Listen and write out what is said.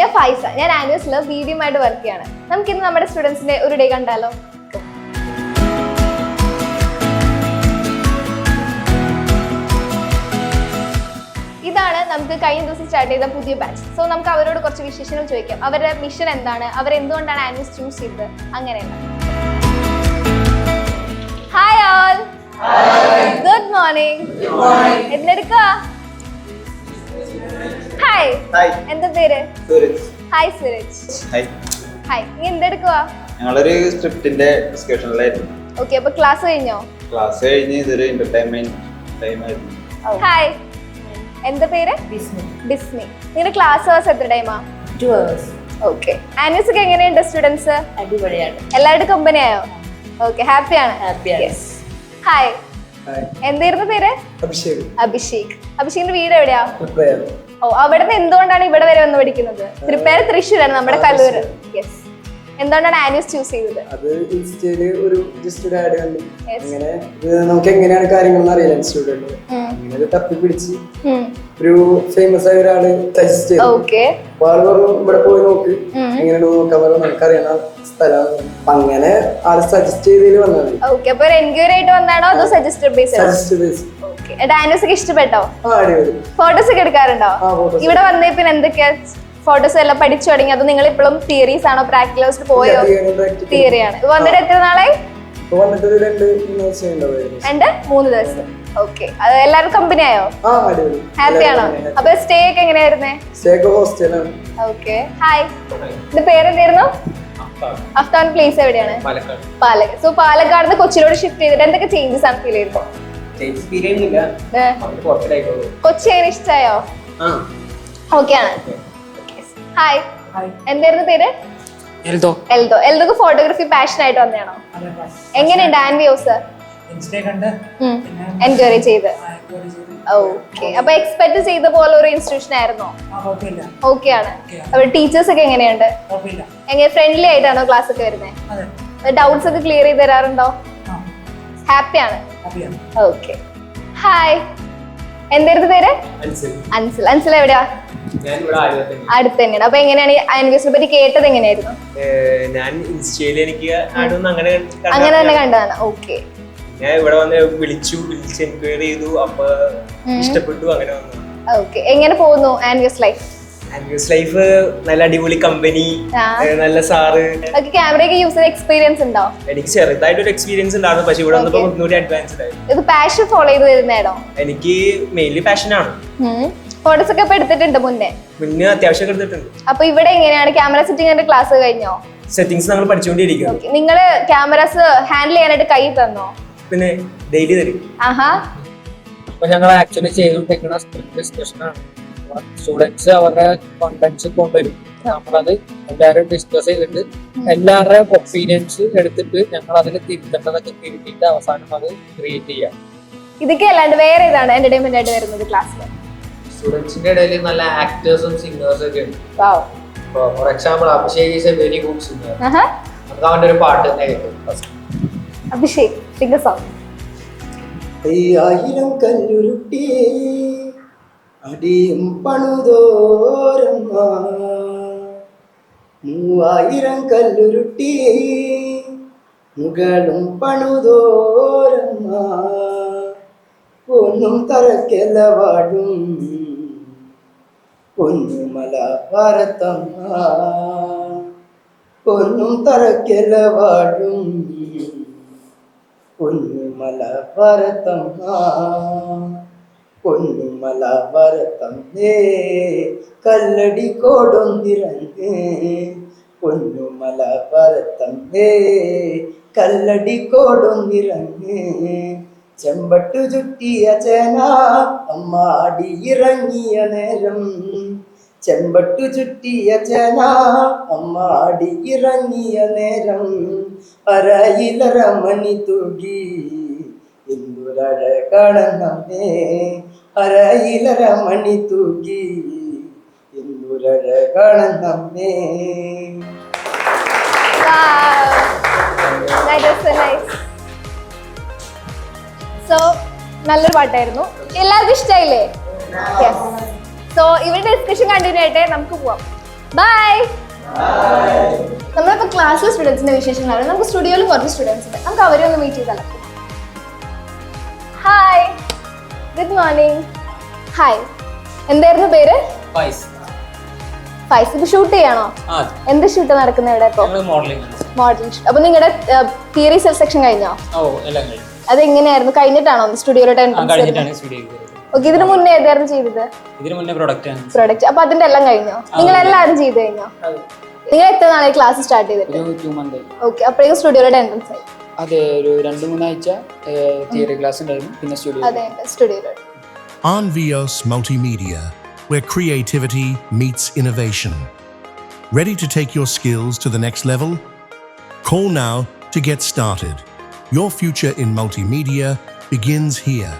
Dear ഫൈസ, ഞാൻ ആനുവൽസിൽ BDM-ആയിട്ട് work ചെയ്യാണ്. നമുക്കിന്ന് നമ്മുടെ സ്റ്റുഡൻസിന്റെ ഒരു ഡേ കണ്ടാലോ? ഇതാണ് നമുക്ക് കഴിഞ്ഞ ദിവസം സ്റ്റാർട്ട് ചെയ്ത പുതിയ ബാച്ച്. സോ നമുക്ക് അവരോട് കുറച്ച് വിശേഷങ്ങൾ ചോദിക്കാം. അവരുടെ മിഷൻ എന്താണ്, അവരെന്തുകൊണ്ടാണ് ആനുവൽസ് ചൂസ് ചെയ്തത്, അങ്ങനെയല്ല. Hi all, good morning. എന്തെടുക്കുക? ഹായ്, എന്താ പേര്? ഹായ് സുരജ്. ഹായ്, നീ എന്തെടുക്കുക? ഞങ്ങളൊരു സ്ക്രിപ്റ്റിന്റെ ഡിസ്കഷനിലായിരുന്നു. ഓക്കെ, അപ്പൊ ക്ലാസ് കഴിഞ്ഞോ? ക്ലാസ് കഴിഞ്ഞ് ഇതൊരു എന്റർടൈൻമെന്റ് ടൈം ആയിരുന്നു. ഹായ്, എന്താ പേര്? ഡിസ്നി. നിങ്ങളുടെ ക്ലാസ് ഹവേഴ്സ് എത്ര ടൈമാ? 2 hours. ഓക്കെ. ആനുവൽസ് ഒക്കെ എങ്ങനെയുണ്ട് സ്റ്റുഡൻസ്? അടിപൊളിയാണ്. എല്ലാവരുടെ കമ്പനി ആയോ? ഓക്കെ, ഹാപ്പിയാണ്? യെസ്. ഹായ്, എന്തായിരുന്നു പേര്? അഭിഷേക്. അഭിഷേകിന്റെ വീട് എവിടെയാ? ഓ, അവിടുന്ന് എന്തുകൊണ്ടാണ് ഇവിടെ വരെ വന്ന് പഠിക്കുന്നത്? തൃശ്ശൂരാണ്, നമ്മുടെ കല്ലൂർ. യെസ്. എന്തുകൊണ്ടാണ് ആനുവൽസ് ചൂസ് ചെയ്തത്? അത് ഇൻസ്റ്റയില് ഒരു ജസ്റ്റ് ഒരു ആഡ് കണ്ടു. അങ്ങനെ നമുക്ക് എങ്ങനെയാണ് കാര്യങ്ങൾ അറിയില്ല ഇൻസ്റ്റിറ്റ്യൂട്ടിൽ. അങ്ങനെ തപ്പി പിടിച്ച് ഒരു ഫേമസ് ആയ ഒരാള് സജസ്റ്റ് ചെയ്തു. ഓക്കെ. അപ്പൊ ആള് പറഞ്ഞു ഇവിടെ പോയി നോക്ക്, എങ്ങനെയാണ് നോക്കാൻ പറഞ്ഞു, നമുക്കറിയണ സ്ഥലമാണ്. അങ്ങനെ ആള് സജസ്റ്റ് ചെയ്തതിൽ വന്നത്. ഓക്കെ, അപ്പൊ ഒരു എൻക്വയറി ആയിട്ട് വന്നാണോ അതോ suggested base? Suggest base. Okay. Annuals ഒക്കെ ഇഷ്ടപ്പെട്ടോ? അടിപൊളി. ഫോട്ടോസ് ഒക്കെ എടുക്കാറുണ്ടോ? ഇവിടെ വന്നേ പിന്നെ എന്തൊക്കെയാ ഫോട്ടോസ് എല്ലാം പഠിച്ചു തുടങ്ങി? അത് നിങ്ങൾ ഇപ്പോഴും തിയറീസ് ആണോ പ്രാക്ടിക്കൽസ് പോയോ? തിയറിയാണ്. വന്നിട്ട് എത്ര നാളായി? വന്നിട്ട് 2-3 ദിവസം. ഓക്കെ. അത് എല്ലാവരും കമ്പനി ആയോ? ഹാപ്പി ആണോ? അപ്പൊ സ്റ്റേ ഒക്കെ എങ്ങനെയായിരുന്നേ? ഓക്കെ. ഹായ്, ഇത് പേരെന്തായിരുന്നു? അഫ്താൻ. പ്ലേസ് എവിടെയാണ്? പാലക്കാട്. സോ പാലക്കാട് നിന്ന് കൊച്ചിയിലോട്ട് ഷിഫ്റ്റ് ചെയ്തിട്ട് എന്തൊക്കെ ചേഞ്ചസ് ആണ് ഫീൽ ചെയ്തത്? കൊച്ചി എങ്ങനെ ഇഷ്ടമായോ? ഓക്കെ ആണ്. ഹായ്, എന്തായിരുന്നു പേര്? എൽദോ. ഫോട്ടോഗ്രാഫി പാഷൻ ആയിട്ട് വന്നതാണോ? എങ്ങനെയുണ്ട് ആൻവിയോസ്? എൻക്വയറി ചെയ്ത്. ഓക്കെ. അപ്പൊ എക്സ്പെക്ട് ചെയ്ത പോലെ ഒരു ഇൻസ്റ്റിറ്റ്യൂഷൻ ആയിരുന്നോ? ഓക്കെ ആണ്. അപ്പൊ ടീച്ചേഴ്സ് ഒക്കെ എങ്ങനെയുണ്ട്? എങ്ങനെ ഫ്രണ്ട്ലി ആയിട്ടാണോ ക്ലാസ് ഒക്കെ വരുന്നത്? ഡൗട്ട്സ് ഒക്കെ ക്ലിയർ ചെയ്ത് തരാറുണ്ടോ? ഹാപ്പിയാണ്. ഓക്കെ. ഹായ്, എന്തായിരുന്നു പേര്? അൻസിൽ. എവിടെയാ? അടുത്ത് തന്നെയാണ്. അപ്പൊ എങ്ങനെയാണ് ആനുവൽസിനെ പറ്റി കേട്ടത്? എങ്ങനെയായിരുന്നു? ഞാൻ ഇൻസ്റ്റയിൽ എനിക്ക് അങ്ങനെ തന്നെ കണ്ടതാണ്. ഓക്കെ. ഞാൻ ഇവിടെ വന്ന് വിളിച്ച് എൻക്വയറി ചെയ്തു, അപ്പൊ ഇഷ്ടപ്പെട്ടു, അങ്ങനെ വന്നു. ഓക്കെ. എങ്ങനെ പോകുന്നു ആനുവൽസ് ലൈഫ്? ആനുവൽസ് ലൈഫ് നല്ല അടിപൊളി കമ്പനി, നല്ല സാറ്. ക്യാമറയൊക്കെ യൂസ് ചെയ്ത എക്സ്പീരിയൻസ് ഉണ്ടോ? എനിക്ക് ചെറുതായിട്ടൊരു എക്സ്പീരിയൻസ് ഉണ്ടായിരുന്നു, പക്ഷെ ഇവിടെ വന്നപ്പോ ഒന്നുകൂടി അഡ്വാൻസ്ഡ് ആയി. ഇത് പാഷൻ ഫോളോ ചെയ്ത് വരുന്നതാണോ? എനിക്ക് മെയിൻലി പാഷനാണ്. ഫോട്ടോസ് ഒക്കെ എടുത്തിട്ടുണ്ട് മുന്നേ അത്യാവശ്യം എടുത്തിട്ടുണ്ട്. അപ്പൊ ഇവിടെ എങ്ങനെയാണ് ക്യാമറ സെറ്റിംഗ് ക്ലാസ് കഴിഞ്ഞോ? സെറ്റിംഗ്സ് നമ്മൾ പഠിച്ചുകൊണ്ടിരിക്കുന്നു. നിങ്ങള് ക്യാമറാസ് ഹാൻഡിൽ ചെയ്യാനായിട്ട് കൈ തന്നോ? പിന്നെ ഡെയിലി തരും. ആഹാ. അപ്പൊ ഞങ്ങൾ ആക്ച്വലി ചെയ്തുകൊണ്ടിരിക്കുന്ന സ്ക്രിപ്റ്റ് ഡിസ്കഷനാണ്. സ്റ്റുഡൻസ് അവരുടെ കോണ്ടന്റ്സ് കൊണ്ടുവരും, നമ്മളത് എല്ലാവരും ഡിസ്കസ് ചെയ്തിട്ട് എല്ലാവരുടെ ഒപ്പീനിയൻസ് എടുത്തിട്ട് ഞങ്ങൾ അതിൽ തിരുത്തേണ്ടതൊക്കെ തിരുത്തിയിട്ട് അവസാനം അത് ക്രിയേറ്റ് ചെയ്യാം. ഇതൊക്കെ അല്ലാണ്ട് വേറെ ഏതാണ് എന്റർടൈൻമെന്റ് ആയിട്ട് വരുന്നത് ക്ലാസ്സിൽ? സ്റ്റുഡൻസിന്റെ ഇടയിൽ നല്ല ആക്ടേഴ്സും സിംഗേഴ്സും ഒക്കെ ഉണ്ട്. For example Abhishek is A very good singer. നമുക്ക് അവന്റെ ഒരു പാട്ട് തന്നെ കേൾക്കും. Abhishek, singer song. 1000 കല്ലുരുട്ടി അടിയും പണുതോരമ്മ, 3000 കല്ലുരുട്ടി മുകളും പണുതോരമ്മ, ഒന്നും തറക്കല വാടും പൊന്നുമല ഭാരതമ്മ, ഒന്നും തറക്കല വാടും പൊന്നുമല ഭാരതമ്മ, പൊന്നുമല ഭാരതമ്മേ കല്ലടി കോടൊന്നിറങ്ങ്, പൊന്നുമല ഭാരതമ്മേ കല്ലടി കോടൊന്നിറങ്ങ്, ചെമ്പട്ടു ചുറ്റിയ ചേന അമ്മാടി ഇറങ്ങിയ നേരം, ചെമ്പട്ടു ചുറ്റിയ ചേന അമ്മാടി ഇറങ്ങിയ നേരം, അരയിലര മണി തൂകി എന്തൊരഴകാണമ്മേ, അരയിലര മണി തൂകി എന്തൊരഴകാണമ്മേ. സോ നല്ലൊരു പാട്ടായിരുന്നു, എല്ലാവർക്കും ഇഷ്ടമായില്ലേ? സോ ഇവിടെ ഡിസ്കഷൻ കണ്ടിന്യൂ ആയിട്ട് നമുക്ക് പോവാം. ബൈ. നമ്മളിപ്പോ ക്ലാസ്സിലെ സ്റ്റുഡൻസിന്റെ വിശേഷങ്ങളാണ്. നമുക്ക് സ്റ്റുഡിയോയിൽ കുറച്ച് സ്റ്റുഡൻസ് ഉണ്ട്, നമുക്ക് അവരെ ഒന്ന് മീറ്റ് ചെയ്താലോ. Hi, good morning. ഹായ്, എന്തായിരുന്നു പേര്? ഫൈസ്. ഇത് ഷൂട്ട് ചെയ്യാണോ? എന്ത് ഷൂട്ട് നടക്കുന്നത് ഇവിടെ ഇപ്പോ? മോഡലിംഗ്. ഷൂട്ട്. അപ്പൊ നിങ്ങളുടെ തിയറി സെക്ഷൻ കഴിഞ്ഞോ? എല്ലാം കഴിഞ്ഞു. അത് എങ്ങനെയായിരുന്നു? കഴിഞ്ഞിട്ടാണോ സ്റ്റുഡിയോയിലോട്ട് കഴിഞ്ഞിട്ടാണ് സ്റ്റുഡിയോ. ഓക്കെ, ഇതിനു മുന്നേ ഏതായിരുന്നു ചെയ്തത്? ഇതിനു മുന്നേ പ്രൊഡക്റ്റ്. അപ്പൊ അതിന്റെ എല്ലാം കഴിഞ്ഞോ? നിങ്ങൾ എല്ലാവരും ചെയ്ത് കഴിഞ്ഞോ? നിങ്ങൾ എത്ര നാളെ ക്ലാസ് സ്റ്റാർട്ട് ചെയ്തിട്ട്? 2 months. ഓക്കെ, അപ്പോഴേക്കും സ്റ്റുഡിയോയിലോട്ട് എൻട്രൻസ് ആയി? അതെ, ഒരു 2-3 ആഴ്ച തിയറി ക്ലാസ് ഉണ്ടായിരുന്നു, പിന്നെ സ്റ്റുഡിയോ. അതെ, സ്റ്റുഡിയോയിലോട്ട്. Anvios Multimedia, where creativity meets innovation. Ready to take your skills to the next level? Call now to get started. Your future in multimedia begins here.